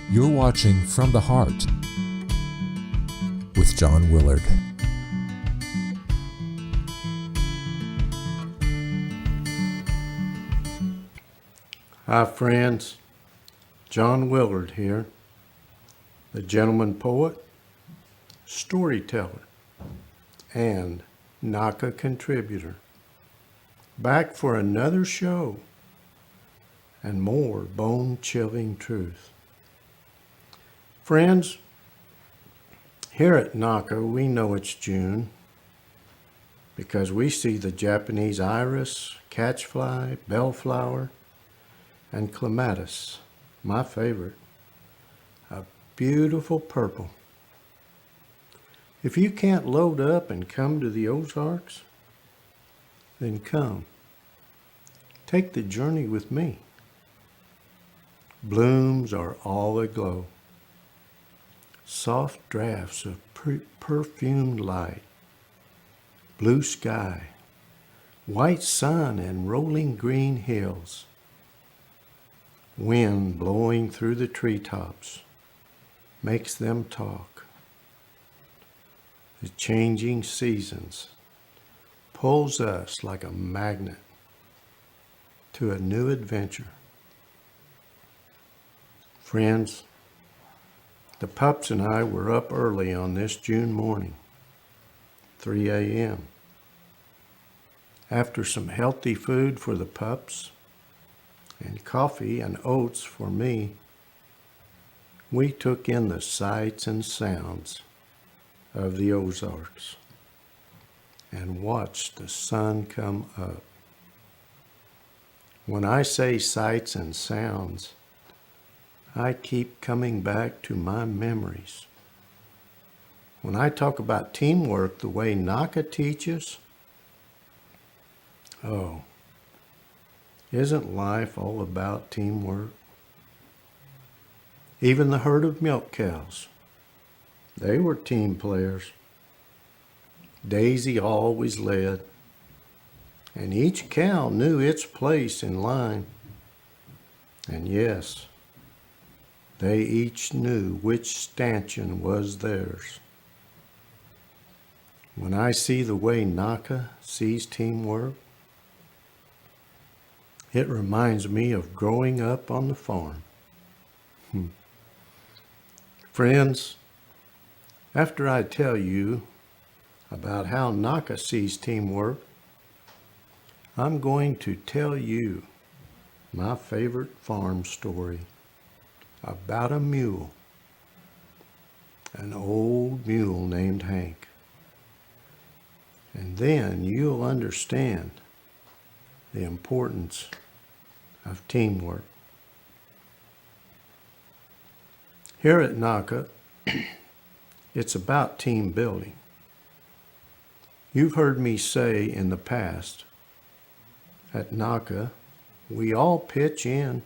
You're watching From the Heart with John Willard. Hi friends, John Willard here, the gentleman poet, storyteller, and NACA contributor. Back for another show and more bone-chilling truth. Friends, here at NACA we know it's June because we see the Japanese iris, catchfly, bellflower, and clematis, my favorite, a beautiful purple. If you can't load up and come to the Ozarks, then come. Take the journey with me. Blooms are all aglow. Soft drafts of perfumed light. Blue sky, white sun and rolling green hills. Wind blowing through the treetops makes them talk. The changing seasons pulls us like a magnet to a new adventure. Friends, the pups and I were up early on this June morning, 3 a.m. After some healthy food for the pups and coffee and oats for me, we took in the sights and sounds of the Ozarks and watched the sun come up. When I say sights and sounds, I keep coming back to my memories. When I talk about teamwork the way NACA teaches, oh, isn't life all about teamwork? Even the herd of milk cows, they were team players. Daisy always led, and each cow knew its place in line. And yes, they each knew which stanchion was theirs. When I see the way NACA sees teamwork, it reminds me of growing up on the farm. Friends, after I tell you about how NACA sees teamwork, I'm going to tell you my favorite farm story about a mule, an old mule named Hank. And then you'll understand the importance of teamwork. Here at NACA, it's about team building. You've heard me say in the past, at NACA, we all pitch in.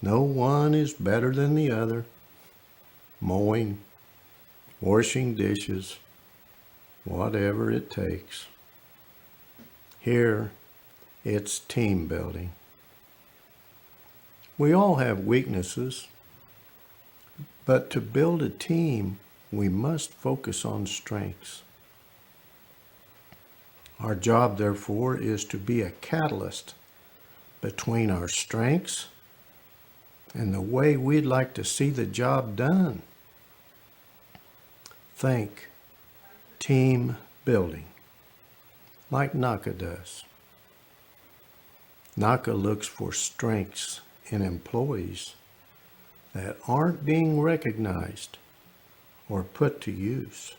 No one is better than the other. Mowing, washing dishes, whatever it takes. Here, it's team building. We all have weaknesses, but to build a team, we must focus on strengths. Our job, therefore, is to be a catalyst between our strengths and the way we'd like to see the job done. Think team building, like NACA does. NACA looks for strengths in employees that aren't being recognized or put to use.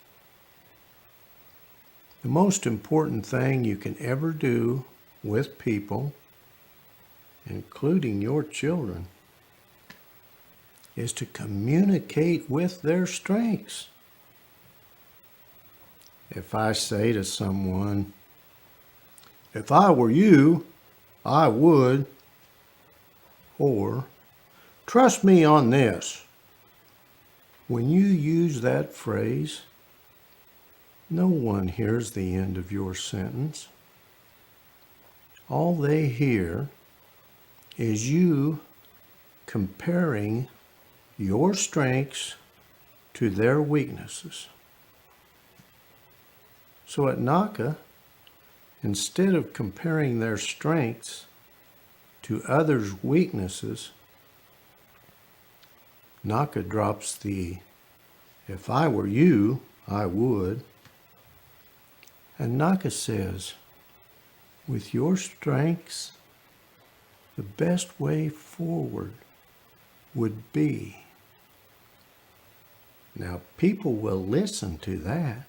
The most important thing you can ever do with people, including your children, is to communicate with their strengths. If I say to someone, if I were you, I would, or trust me on this. When you use that phrase, no one hears the end of your sentence. All they hear is you comparing your strengths to their weaknesses. So at NACA, instead of comparing their strengths to others' weaknesses, NACA drops the "if I were you, I would." And NACA says, with your strengths, the best way forward would be. Now, people will listen to that.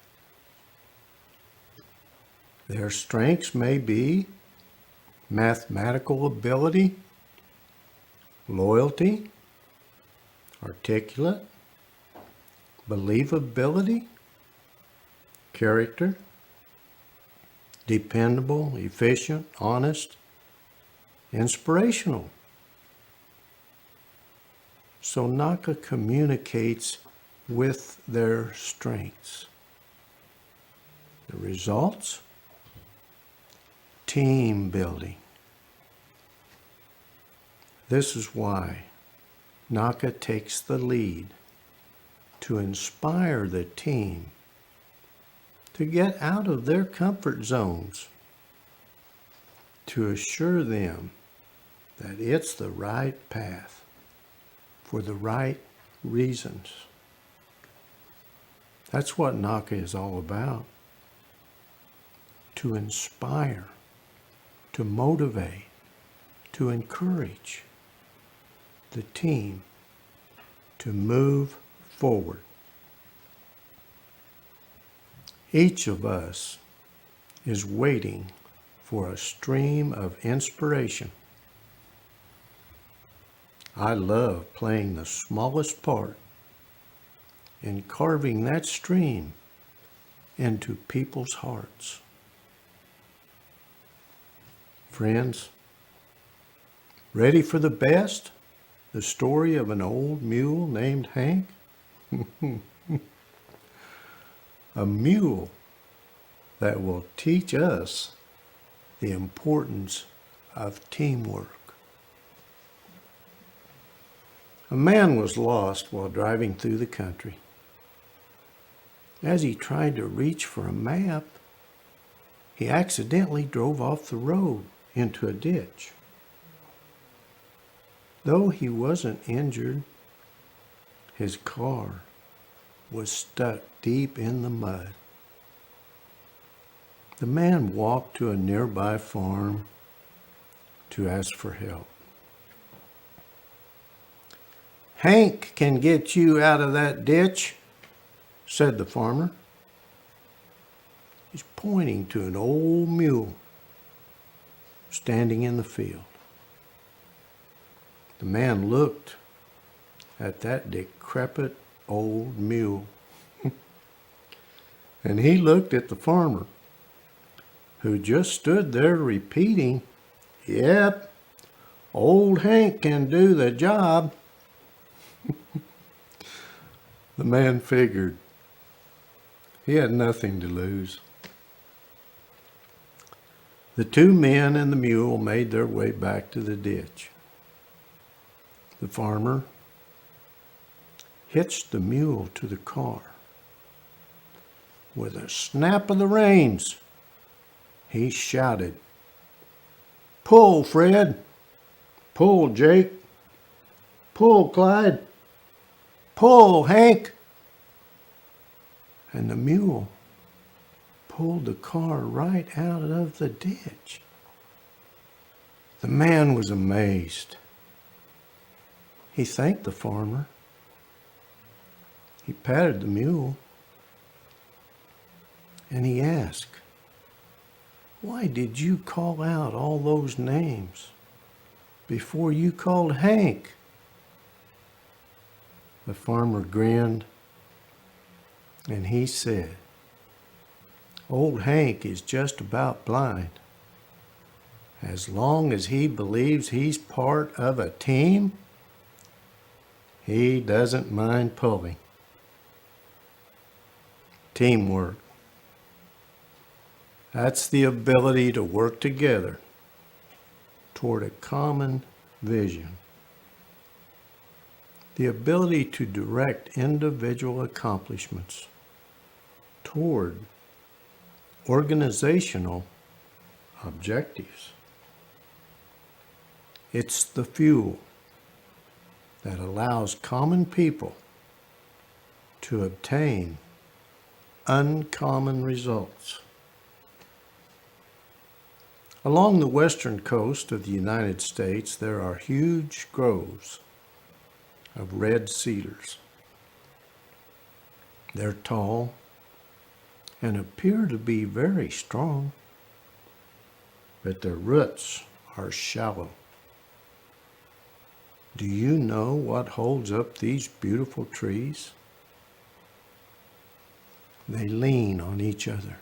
Their strengths may be mathematical ability, loyalty, articulate, believability, character, dependable, efficient, honest, inspirational. So NACA communicates with their strengths. The results? Team building. This is why NACA takes the lead to inspire the team to get out of their comfort zones, to assure them that it's the right path for the right reasons. That's what NACA is all about. To inspire, to motivate, to encourage the team to move forward. Each of us is waiting for a stream of inspiration. I love playing the smallest part in carving that stream into people's hearts. Friends, ready for the best? The story of an old mule named Hank? A mule that will teach us the importance of teamwork. A man was lost while driving through the country. As he tried to reach for a map, he accidentally drove off the road into a ditch. Though he wasn't injured, his car was stuck deep in the mud. The man walked to a nearby farm to ask for help. "Hank can get you out of that ditch," said the farmer. He's pointing to an old mule standing in the field. The man looked at that decrepit old mule. And he looked at the farmer, who just stood there repeating, "Yep, old Hank can do the job." The man figured he had nothing to lose. The two men and the mule made their way back to the ditch. The farmer hitched the mule to the car. With a snap of the reins, he shouted, "Pull, Fred! Pull, Jake! Pull, Clyde! Pull, Hank!" And the mule pulled the car right out of the ditch. The man was amazed. He thanked the farmer. He patted the mule. And he asked, "Why did you call out all those names before you called Hank?" The farmer grinned and he said, "Old Hank is just about blind. As long as he believes he's part of a team, he doesn't mind pulling." Teamwork. That's the ability to work together toward a common vision. the ability to direct individual accomplishments toward organizational objectives. It's the fuel that allows common people to obtain uncommon results. Along the western coast of the United States, there are huge groves of red cedars. They're tall and appear to be very strong, but their roots are shallow. Do you know what holds up these beautiful trees? They lean on each other.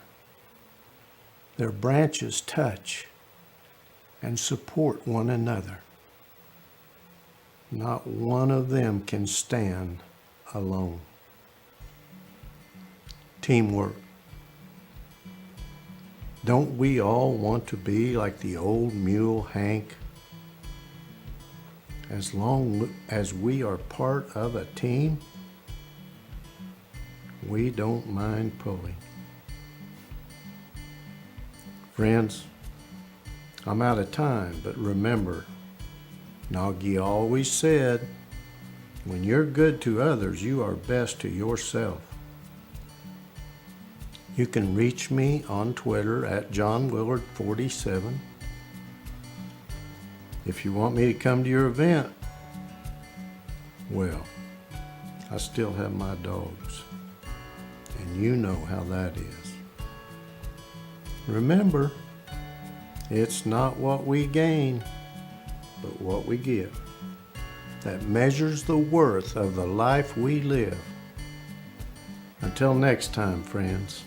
Their branches touch and support one another. Not one of them can stand alone. Teamwork. Don't we all want to be like the old mule Hank? As long as we are part of a team, we don't mind pulling. Friends, I'm out of time, but remember, Nagi always said, when you're good to others, you are best to yourself. You can reach me on Twitter at JohnWillard47. If you want me to come to your event, well, I still have my dogs, and you know how that is. Remember, it's not what we gain, but what we give that measures the worth of the life we live. Until next time, friends.